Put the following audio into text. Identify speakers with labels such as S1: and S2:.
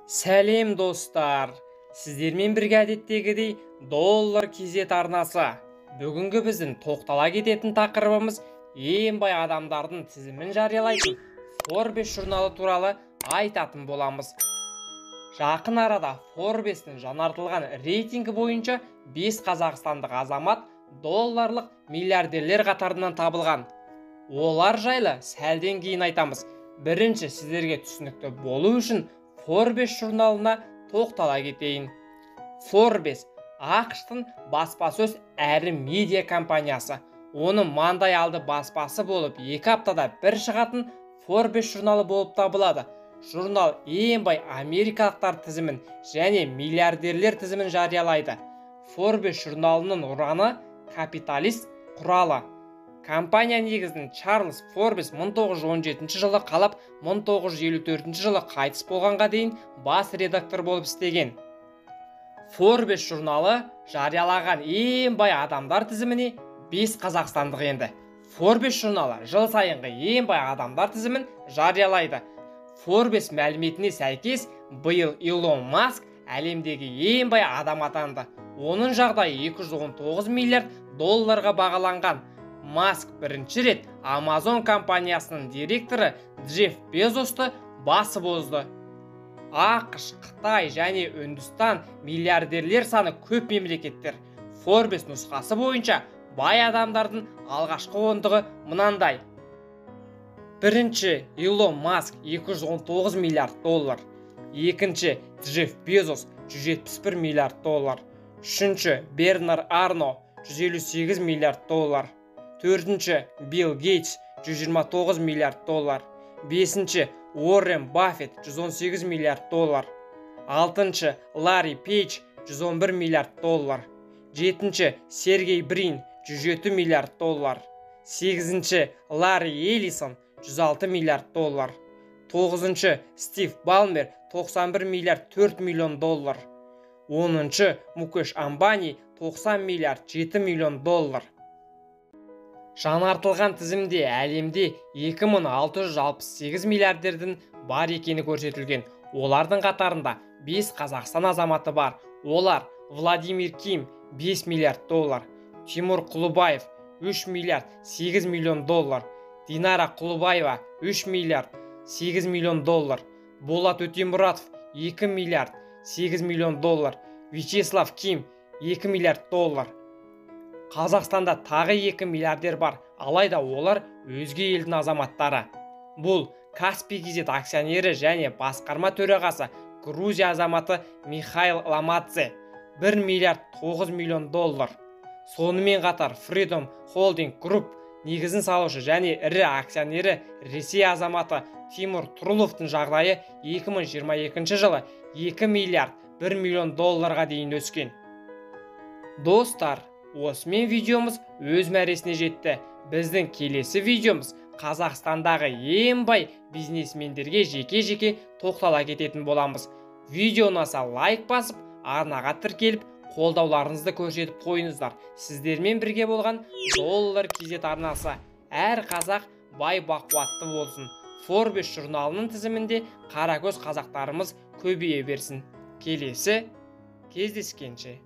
S1: Сәлем достар, сіздермен бірге әдеттегідей доллар KZ арнасы. Бүгінгі біздің тоқтала кететін тақырыбымыз ең бай адамдардың тізімін жариялайтын Forbes журналы туралы айтатын боламыз. Жақын арада Forbes'тің жаңартылған рейтингі бойынша 5 қазақстандық азамат долларлық миллиардерлер қатарынан табылған. Олар жайлы сәлден кейін айтамыз. Бірінші, сіздерге түсінікті болу үшін Forbes журналына тоқтала кетейін. Forbes ақш-тың баспасөз әрі медиа компаниясы. Оны маңдай алды баспасы болып 2 аптада бір шығатын Forbes журналы болып табылады. Журнал ең бай америкалықтар тізімін және миллиардерлер тізімін жариялайды. Forbes журналының ұраны капиталист құралы. Компания негізін Чарльз Форбес 1917 жылы қалап, 1954 жылы қайтыс болғанға дейін бас редактор болып істеген. Forbes журналы жариялаған ең бай адамдар тізіміне 5 қазақстандық енді. Forbes журналы жыл сайынғы ең бай адамдар тізімін жариялайды. Forbes мәліметіне сәйкес, биыл Илон Маск әлемдегі ең бай адам атанды. Оның жағдайы 219 миллиард долларға бағаланған. Маск бірінші рет Amazon компаниясының директоры Джефф Безосты басып озды. ақш, Қытай және Үндістан миллиардерлер саны көп мемлекеттер. Forbes нұсқасы бойынша бай адамдардың алғашқы ондығы мынандай. Бірінші, Илон Маск 219 миллиард доллар. Екінші, Джефф Безос 171 миллиард доллар. Үшінші, Бернард Арно 158 миллиард доллар. Төртінші, Билл Гейтс 129 миллиард доллар. Бесінші, Уоррен Баффет 118 миллиард доллар. Алтыншы, Ларри Пейдж 111 миллиард доллар. Жетінші, Сергей Брин 107 миллиард доллар. Сегізінші, Ларри Эллисон 106 миллиард доллар. Тоғызыншы, Стив Балмер 91 миллиард 4 миллион доллар. Оныншы, Мукеш Амбани 90 миллиард 7 миллион доллар. Жаңартылған тізімде әлемде 2668 миллиардердің бар екені көрсетілген. Олардың қатарында 5 Қазақстан азаматы бар. Олар Владимир Ким 5 миллиард доллар, Тимур Құлыбаев 3 миллиард 8 миллион доллар, Динара Құлыбаева 3 миллиард 8 миллион доллар, Болат Өтемұратов 2 миллиард 8 миллион доллар, Вячеслав Ким 2 миллиард доллар. Қазақстанда тағы 2 миллиардер бар, алайда олар өзге елдің азаматтары. Бұл Каспий KZ акционері және басқарма төрағасы Грузия азаматы Михаил Ламадзе 1 миллиард 9 миллион доллар. Сонымен қатар Freedom Holding Group негізін салушы және ірі акционері Ресей азаматы Тимур Тұрыловтың жағдайы 2022 жылы 2 миллиард 1 миллион долларға дейін өскен. Достар, осымен видеомыз өз мәресіне жетті. Біздің келесі видеомыз Қазақстандағы ең бай бизнесмендерге жеке-жеке тоқтала кететін боламыз. Видео ұнаса лайк басып, арнаға тіркеліп, қолдауларыңызды көрсетіп қойыңыздар. Сіздермен бірге болған доллар KZ арнасы. Әр қазақ бай бақуатты болсын. Forbes журналының тізімінде қаракөз қазақтарымыз көбейе берсін. Келесі кездескенше.